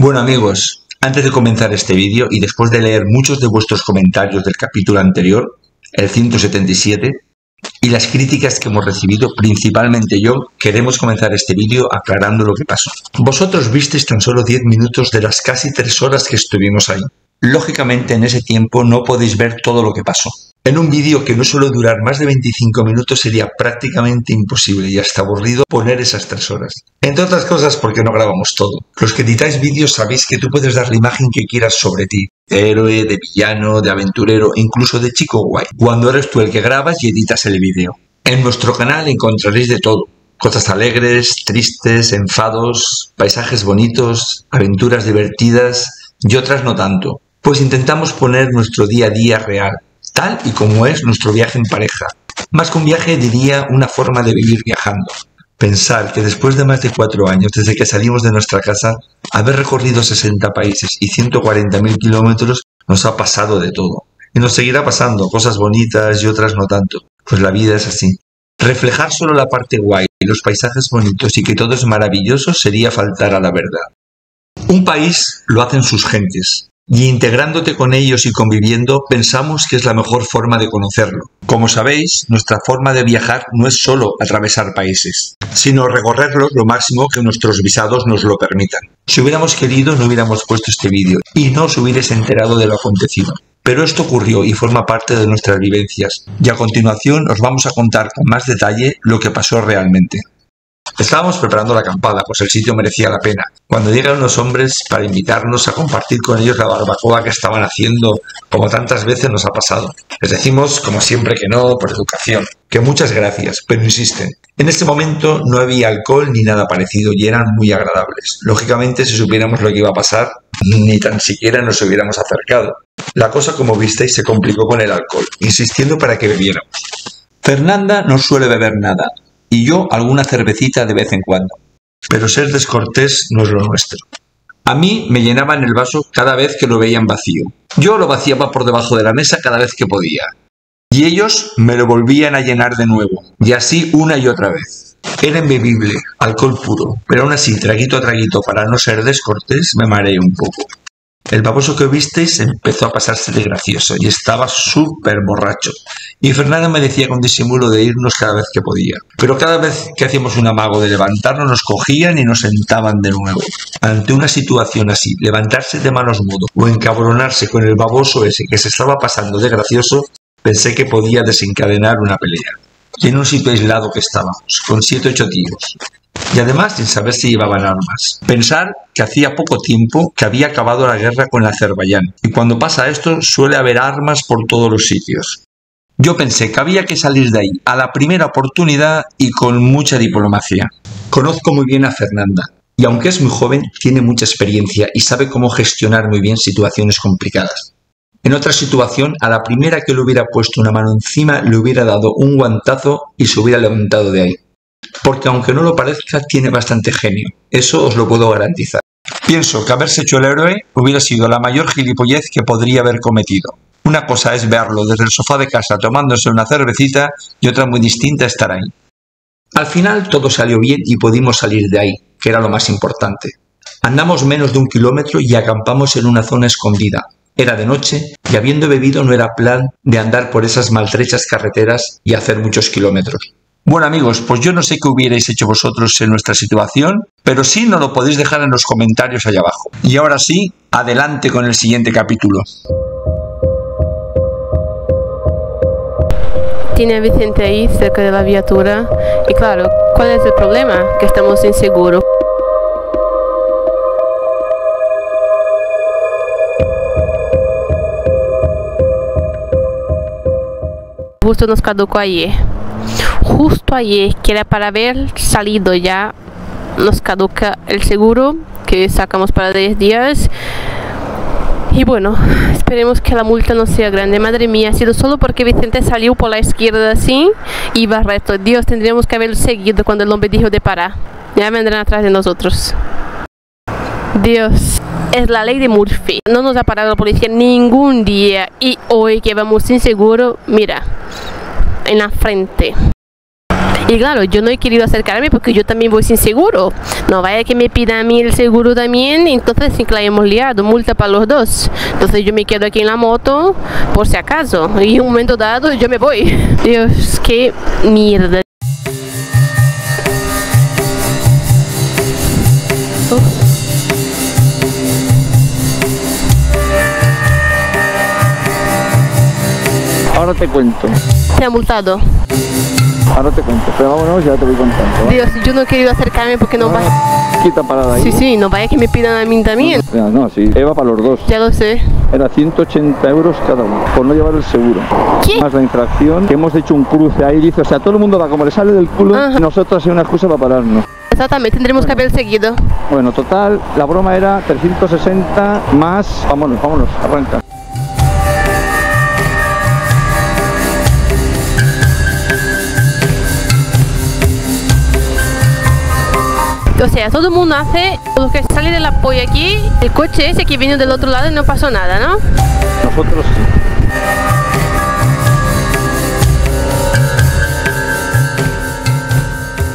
Bueno amigos, antes de comenzar este vídeo y después de leer muchos de vuestros comentarios del capítulo anterior, el 177, y las críticas que hemos recibido, principalmente yo, queremos comenzar este vídeo aclarando lo que pasó. Vosotros visteis tan solo 10 minutos de las casi 3 horas que estuvimos ahí. Lógicamente en ese tiempo no podéis ver todo lo que pasó. En un vídeo que no suele durar más de 25 minutos sería prácticamente imposible y hasta aburrido poner esas 3 horas. Entre otras cosas porque no grabamos todo. Los que editáis vídeos sabéis que tú puedes dar la imagen que quieras sobre ti. De héroe, de villano, de aventurero, incluso de chico guay. Cuando eres tú el que grabas y editas el vídeo. En nuestro canal encontraréis de todo. Cosas alegres, tristes, enfados, paisajes bonitos, aventuras divertidas y otras no tanto. Pues intentamos poner nuestro día a día real. Tal y como es nuestro viaje en pareja. Más que un viaje diría una forma de vivir viajando. Pensar que después de más de 4 años desde que salimos de nuestra casa, haber recorrido 60 países y 140.000 kilómetros nos ha pasado de todo. Y nos seguirá pasando, cosas bonitas y otras no tanto. Pues la vida es así. Reflejar solo la parte guay y los paisajes bonitos y que todo es maravilloso sería faltar a la verdad. Un país lo hacen sus gentes. Y integrándote con ellos y conviviendo, pensamos que es la mejor forma de conocerlo. Como sabéis, nuestra forma de viajar no es solo atravesar países, sino recorrerlos lo máximo que nuestros visados nos lo permitan. Si hubiéramos querido, no hubiéramos puesto este vídeo y no os hubierais enterado de lo acontecido. Pero esto ocurrió y forma parte de nuestras vivencias. Y a continuación os vamos a contar con más detalle lo que pasó realmente. Estábamos preparando la acampada, pues el sitio merecía la pena, cuando llegan los hombres para invitarnos a compartir con ellos la barbacoa que estaban haciendo, como tantas veces nos ha pasado. Les decimos, como siempre, que no, por educación, que muchas gracias, pero insisten. En este momento no había alcohol ni nada parecido y eran muy agradables. Lógicamente, si supiéramos lo que iba a pasar, ni tan siquiera nos hubiéramos acercado. La cosa, como visteis, se complicó con el alcohol, insistiendo para que bebiéramos. Fernanda no suele beber nada. Y yo alguna cervecita de vez en cuando. Pero ser descortés no es lo nuestro. A mí me llenaban el vaso cada vez que lo veían vacío. Yo lo vaciaba por debajo de la mesa cada vez que podía. Y ellos me lo volvían a llenar de nuevo. Y así una y otra vez. Era imbebible, alcohol puro. Pero aún así, traguito a traguito, para no ser descortés, me mareé un poco. El baboso que visteis empezó a pasarse de gracioso y estaba súper borracho. Y Fernanda me decía con disimulo de irnos cada vez que podía. Pero cada vez que hacíamos un amago de levantarnos nos cogían y nos sentaban de nuevo. Ante una situación así, levantarse de malos modos o encabronarse con el baboso ese que se estaba pasando de gracioso, pensé que podía desencadenar una pelea. Y en un sitio aislado que estábamos, con 7 o 8 tíos. Y además sin saber si llevaban armas. Pensar que hacía poco tiempo que había acabado la guerra con Azerbaiyán. Y cuando pasa esto suele haber armas por todos los sitios. Yo pensé que había que salir de ahí a la primera oportunidad y con mucha diplomacia. Conozco muy bien a Fernanda. Y aunque es muy joven, tiene mucha experiencia y sabe cómo gestionar muy bien situaciones complicadas. En otra situación, a la primera que le hubiera puesto una mano encima, le hubiera dado un guantazo y se hubiera levantado de ahí. Porque aunque no lo parezca, tiene bastante genio. Eso os lo puedo garantizar. Pienso que haberse hecho el héroe hubiera sido la mayor gilipollez que podría haber cometido. Una cosa es verlo desde el sofá de casa tomándose una cervecita y otra muy distinta estar ahí. Al final todo salió bien y pudimos salir de ahí, que era lo más importante. Andamos menos de 1 kilómetro y acampamos en una zona escondida. Era de noche y habiendo bebido no era plan de andar por esas maltrechas carreteras y hacer muchos kilómetros. Bueno amigos, pues yo no sé qué hubierais hecho vosotros en nuestra situación, pero sí nos lo podéis dejar en los comentarios allá abajo. Y ahora sí, adelante con el siguiente capítulo. Tiene a Vicente ahí cerca de la viatura y claro, ¿cuál es el problema? Que estamos inseguros. Justo nos caducó ayer. Justo ayer, que era para haber salido ya, nos caduca el seguro que sacamos para 10 días. Y bueno, esperemos que la multa no sea grande. Madre mía, ha sido solo porque Vicente salió por la izquierda así y iba recto. Dios, tendríamos que haberlo seguido cuando el hombre dijo de parar. Ya vendrán atrás de nosotros. Dios, es la ley de Murphy. No nos ha parado la policía ningún día. Y hoy que vamos sin seguro, mira, en la frente. Y claro, yo no he querido acercarme porque yo también voy sin seguro. No vaya que me pida a mí el seguro también, entonces sí que la hemos liado, multa para los dos. Entonces yo me quedo aquí en la moto por si acaso. Y en un momento dado yo me voy. Dios, qué mierda. Ahora te cuento. Se ha multado. Ahora te cuento. Pero vámonos, ya te voy contando. ¿Va? Dios, yo no he querido acercarme porque no vaya. Quita parada ahí. Sí, sí, no vaya que me pidan a mí también. No, sí. Eva para los dos. Ya lo sé. Era 180 euros cada uno, por no llevar el seguro. ¿Qué? Más la infracción, que hemos hecho un cruce ahí, dice, o sea, todo el mundo va como le sale del culo, Ajá. y nosotros hay una excusa para pararnos. Exactamente, tendremos que haber seguido. Bueno, total, la broma era 360 más, vámonos, arranca. O sea, todo el mundo hace lo que sale del apoyo aquí, el coche ese que viene del otro lado y no pasó nada, ¿no? Nosotros sí.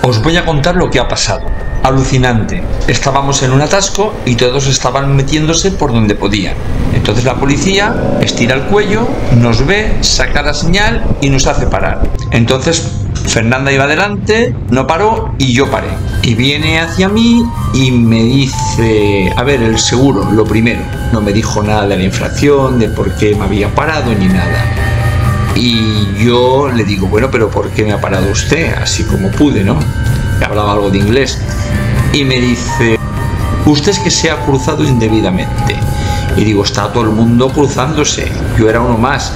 Os voy a contar lo que ha pasado. Alucinante. Estábamos en un atasco y todos estaban metiéndose por donde podían. Entonces la policía estira el cuello, nos ve, saca la señal y nos hace parar. Entonces Fernanda iba adelante, no paró y yo paré. Y viene hacia mí y me dice, a ver, el seguro, lo primero. No me dijo nada de la infracción, de por qué me había parado ni nada. Y yo le digo, bueno, pero ¿por qué me ha parado usted? Así como pude, ¿no? Que hablaba algo de inglés. Y me dice, usted es que se ha cruzado indebidamente. Y digo, está todo el mundo cruzándose. Yo era uno más.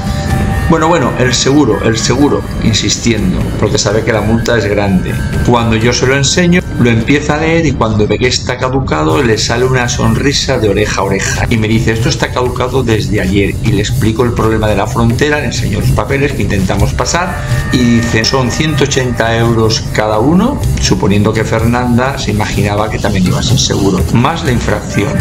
Bueno, el seguro, insistiendo, porque sabe que la multa es grande. Cuando yo se lo enseño, lo empieza a leer y cuando ve que está caducado, le sale una sonrisa de oreja a oreja. Y me dice, esto está caducado desde ayer. Y le explico el problema de la frontera, le enseño los papeles que intentamos pasar y dice, son 180 euros cada uno, suponiendo que Fernanda se imaginaba que también iba sin seguro, más la infracción.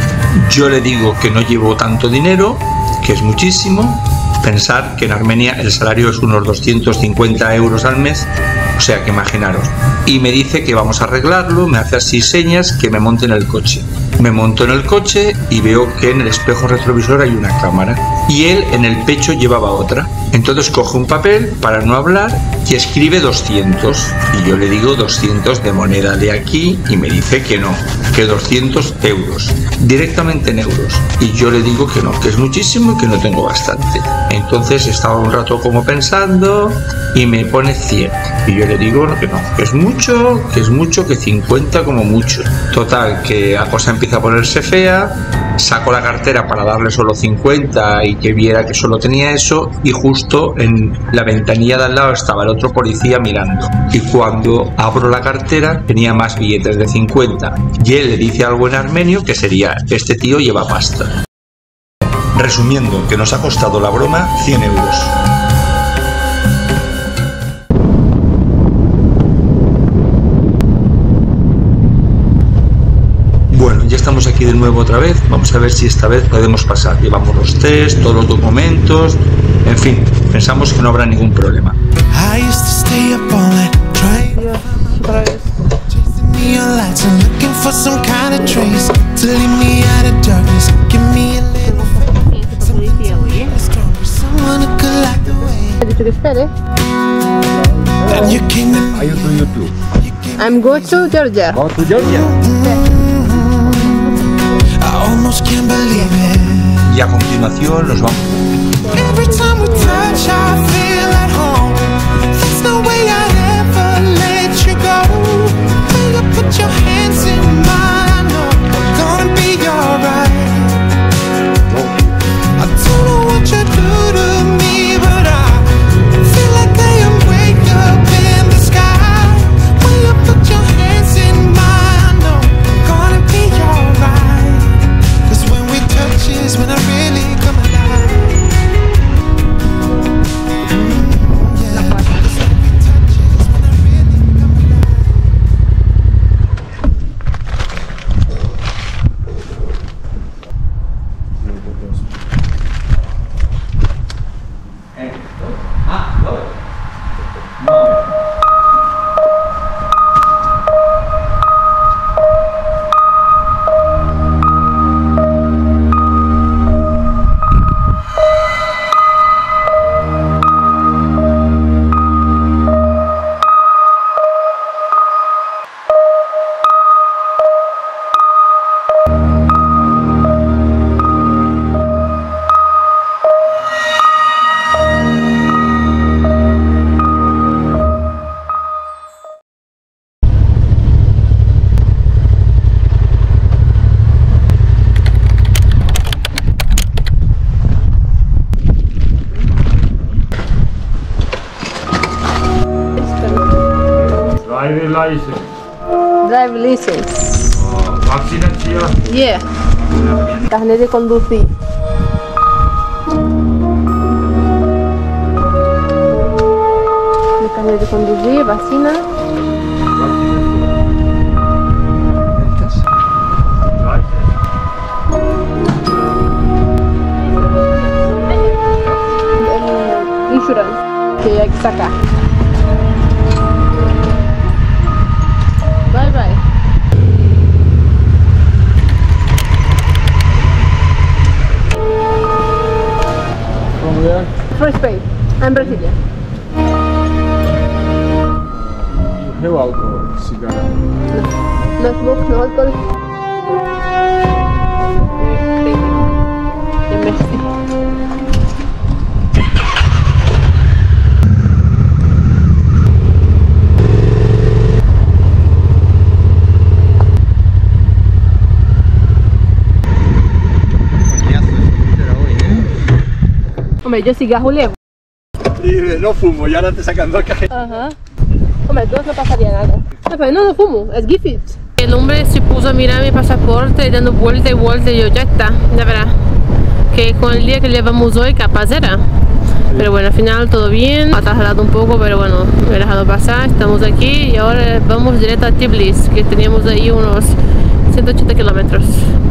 Yo le digo que no llevo tanto dinero, que es muchísimo. Pensar que en Armenia el salario es unos 250 euros al mes, o sea que imaginaros. Y me dice que vamos a arreglarlo, me hace así señas que me monte en el coche. Me monto en el coche y veo que en el espejo retrovisor hay una cámara y él en el pecho llevaba otra. Entonces coge un papel para no hablar y escribe 200 y yo le digo 200 de moneda de aquí y me dice que no, que 200 euros, directamente en euros. Y yo le digo que no, que es muchísimo y que no tengo bastante. Entonces estaba un rato como pensando y me pone 100 y yo le digo que no, que es mucho, que 50 como mucho. Total, que la cosa empieza a ponerse fea, saco la cartera para darle solo 50 y que viera que solo tenía eso y justo en la ventanilla de al lado estaba el otro policía mirando y cuando abro la cartera tenía más billetes de 50 y él le dice algo en armenio que sería, este tío lleva pasta. Resumiendo, que nos ha costado la broma 100 euros. Bueno, ya estamos aquí de nuevo otra vez. Vamos a ver si esta vez podemos pasar. Llevamos los test, todos los documentos. En fin, pensamos que no habrá ningún problema. Ha dicho que espere. Are you to YouTube? I'm going to Georgia. Go to Georgia. Y a continuación nos vamos. When I really come alive. Drive license. Yeah. Carnet de conducir. Carnet de conducir, vacina. Insurance que hay que sacar. Bye bye. From where? From Spain. I'm Brazilian. You have alcohol, cigar. No smoke, no alcohol. Merci. Hombre, yo cigarro levo. Y no fumo, y ahora te sacan dos cajetas. Ajá. Hombre, entonces no pasaría nada. No, pero no fumo, es Gifford. El hombre se puso a mirar mi pasaporte dando vuelta y vuelta y yo, ya está, ya verá. Que con el día que llevamos hoy capaz era. Pero bueno, al final todo bien, ha tardado un poco, pero bueno, me he dejado pasar, estamos aquí y ahora vamos directo a Tbilisi, que teníamos ahí unos 180 kilómetros.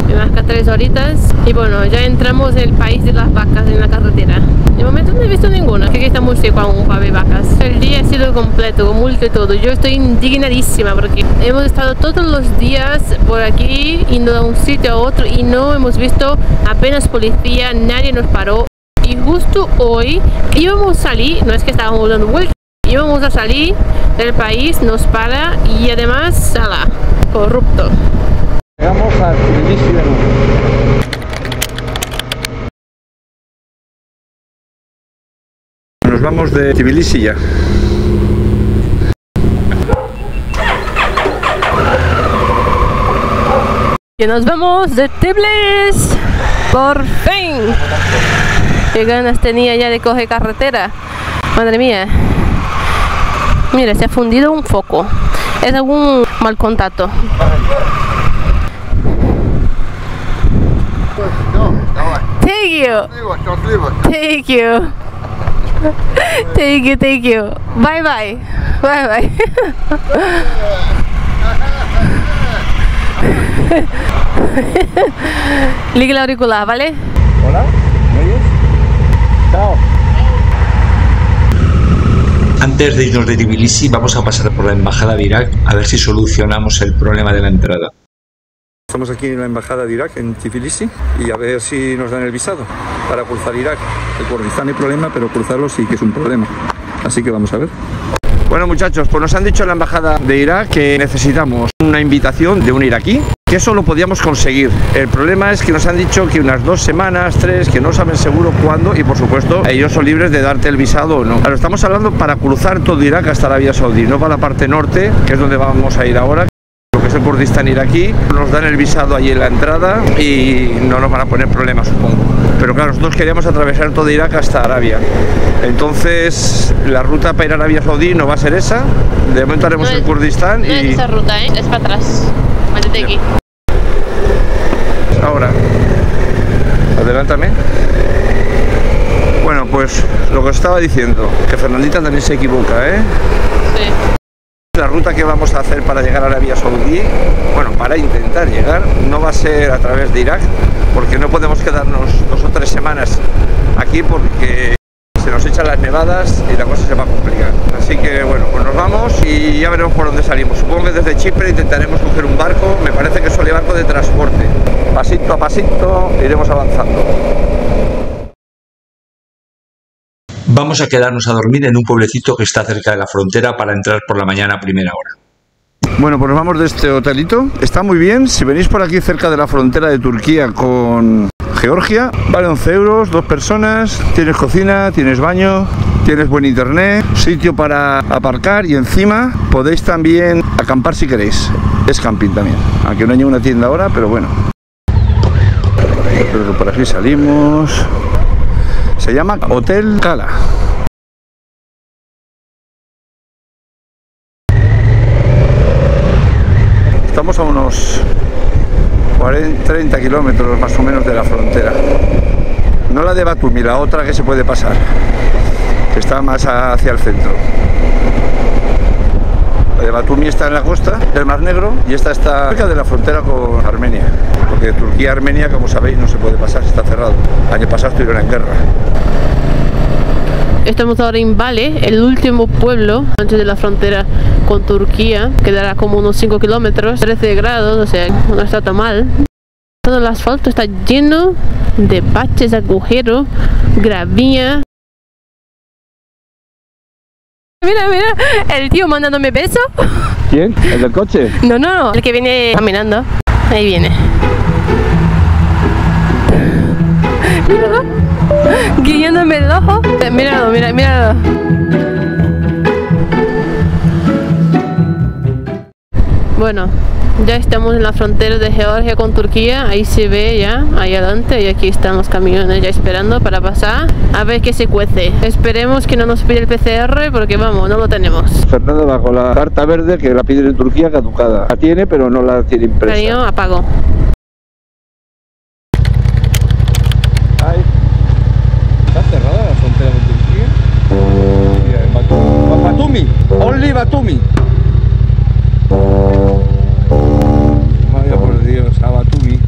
Me marca 3 horitas y bueno, ya entramos en el país de las vacas en la carretera. De momento no he visto ninguna, que aquí está muy seco aún para ver vacas. El día ha sido completo, con multa y todo. Yo estoy indignadísima porque hemos estado todos los días por aquí, yendo de un sitio a otro y no hemos visto apenas policía, nadie nos paró. Y justo hoy íbamos a salir, no es que estábamos dando vueltas, íbamos a salir del país, nos para y además, sala, corrupto. Llegamos a Tbilisi de nuevo. Nos vamos de Tbilisi ya. Y nos vamos de Tbilisi, por fin. Qué ganas tenía ya de coger carretera. Madre mía. Mira, se ha fundido un foco. Es algún mal contacto. Thank you. Thank you. Thank you, thank you. Bye bye. Bye bye. Ligue el auricular, ¿vale? Hola, ¿me oyes? Chao. Antes de irnos de Tbilisi vamos a pasar por la embajada de Irak a ver si solucionamos el problema de la entrada. Estamos aquí en la embajada de Irak, en Tbilisi, y a ver si nos dan el visado para cruzar Irak. El Kurdistán no hay problema, pero cruzarlo sí que es un problema. Así que vamos a ver. Bueno, muchachos, pues nos han dicho en la embajada de Irak que necesitamos una invitación de un iraquí, que eso lo podíamos conseguir. El problema es que nos han dicho que unas 2 semanas, 3, que no saben seguro cuándo, y por supuesto ellos son libres de darte el visado o no. Claro, estamos hablando para cruzar todo Irak hasta Arabia Saudí, no para la parte norte, que es donde vamos a ir ahora, lo que es el Kurdistán iraquí. Nos dan el visado allí en la entrada y no nos van a poner problemas, supongo. Pero claro, nosotros queríamos atravesar todo Irak hasta Arabia. Entonces, la ruta para ir a Arabia Saudí no va a ser esa. De momento haremos el Kurdistán y... No es esa ruta, ¿eh? Es para atrás. Métete aquí. Ahora. Adelántame. Bueno, pues lo que os estaba diciendo, que Fernandita también se equivoca, ¿eh? Sí. La ruta que vamos a hacer para llegar a Arabia Saudí, bueno, para intentar llegar, no va a ser a través de Irak, porque no podemos quedarnos 2 o 3 semanas aquí porque se nos echan las nevadas y la cosa se va a complicar. Así que bueno, pues nos vamos y ya veremos por dónde salimos. Supongo que desde Chipre intentaremos coger un barco, me parece que suele barco de transporte. Pasito a pasito iremos avanzando. Vamos a quedarnos a dormir en un pueblecito que está cerca de la frontera para entrar por la mañana a primera hora. Bueno, pues nos vamos de este hotelito. Está muy bien. Si venís por aquí cerca de la frontera de Turquía con Georgia, vale 11 euros, 2 personas. Tienes cocina, tienes baño, tienes buen internet, sitio para aparcar y encima podéis también acampar si queréis. Es camping también, aunque no hay ninguna tienda ahora, pero bueno. Creo que por aquí salimos. Se llama Hotel Cala. unos 30 kilómetros más o menos de la frontera. No la de Batumi, la otra que se puede pasar, que está más hacia el centro. La de Batumi está en la costa del Mar Negro y esta está cerca de la frontera con Armenia, porque Turquía-Armenia, como sabéis, no se puede pasar, está cerrado. El año pasado estuvieron en guerra. Estamos ahora en Bale, el último pueblo antes de la frontera con Turquía, quedará como unos 5 kilómetros, 13 grados, o sea, no está tan mal. Todo el asfalto está lleno de baches, agujeros, gravilla. Mira, mira, el tío mandándome besos. ¿Quién? ¿El del coche? No, el que viene caminando. Ahí viene. Míralo, guiándome el ojo. Míralo. Bueno, ya estamos en la frontera de Georgia con Turquía. Ahí se ve ya, ahí adelante. Y aquí están los camiones ya esperando para pasar. A ver qué se cuece. Esperemos que no nos pide el PCR porque vamos, no lo tenemos. Fernando bajo la carta verde que la piden en Turquía caducada. La tiene, pero no la tiene impresa. Cariño, apago. Ay. ¿Está cerrada la frontera con Turquía? Mira, en Batumi. Only Batumi. Vaya por Dios, a Batumi.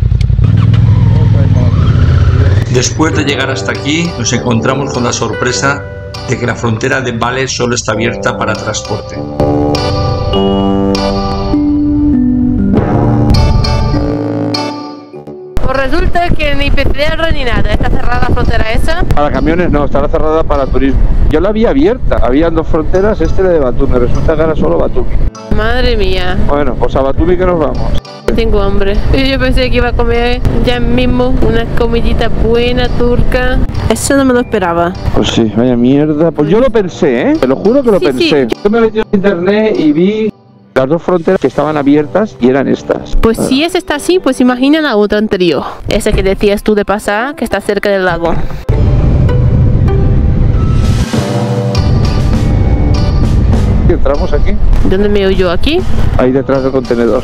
Después de llegar hasta aquí, nos encontramos con la sorpresa de que la frontera de Bale solo está abierta para transporte. Pues resulta que ni PCR ni nada, está cerrada la frontera esa. Para camiones no, estará cerrada para turismo. Yo la vi abierta, habían dos fronteras, este era de Batumi, resulta que era solo Batumi. Madre mía, Bueno, pues a Batumi que nos vamos. tengo hambre. Y yo pensé que iba a comer ya mismo una comidita buena turca. Eso no me lo esperaba. Pues sí, vaya mierda. Pues yo lo pensé, te lo juro que lo Sí, pensé. sí. Yo me metí en internet y vi las dos fronteras que estaban abiertas y eran estas. Pues si esa está así, pues imagina la otra anterior. Esa que decías tú de pasar, que está cerca del lago. Entramos aquí, ¿Dónde me oyo aquí? ahí detrás del contenedor.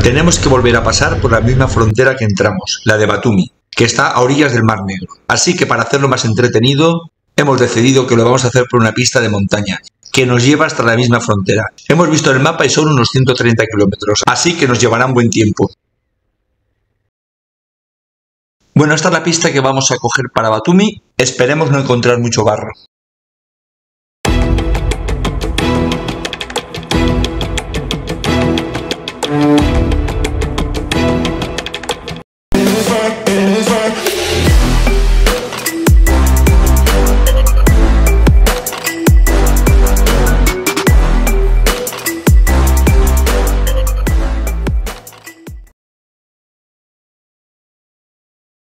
Tenemos que volver a pasar por la misma frontera que entramos, la de Batumi, que está a orillas del Mar Negro. Así que para hacerlo más entretenido, hemos decidido que lo vamos a hacer por una pista de montaña, que nos lleva hasta la misma frontera. Hemos visto el mapa y son unos 130 kilómetros, así que nos llevará un buen tiempo. Bueno, esta es la pista que vamos a coger para Batumi. Esperemos no encontrar mucho barro.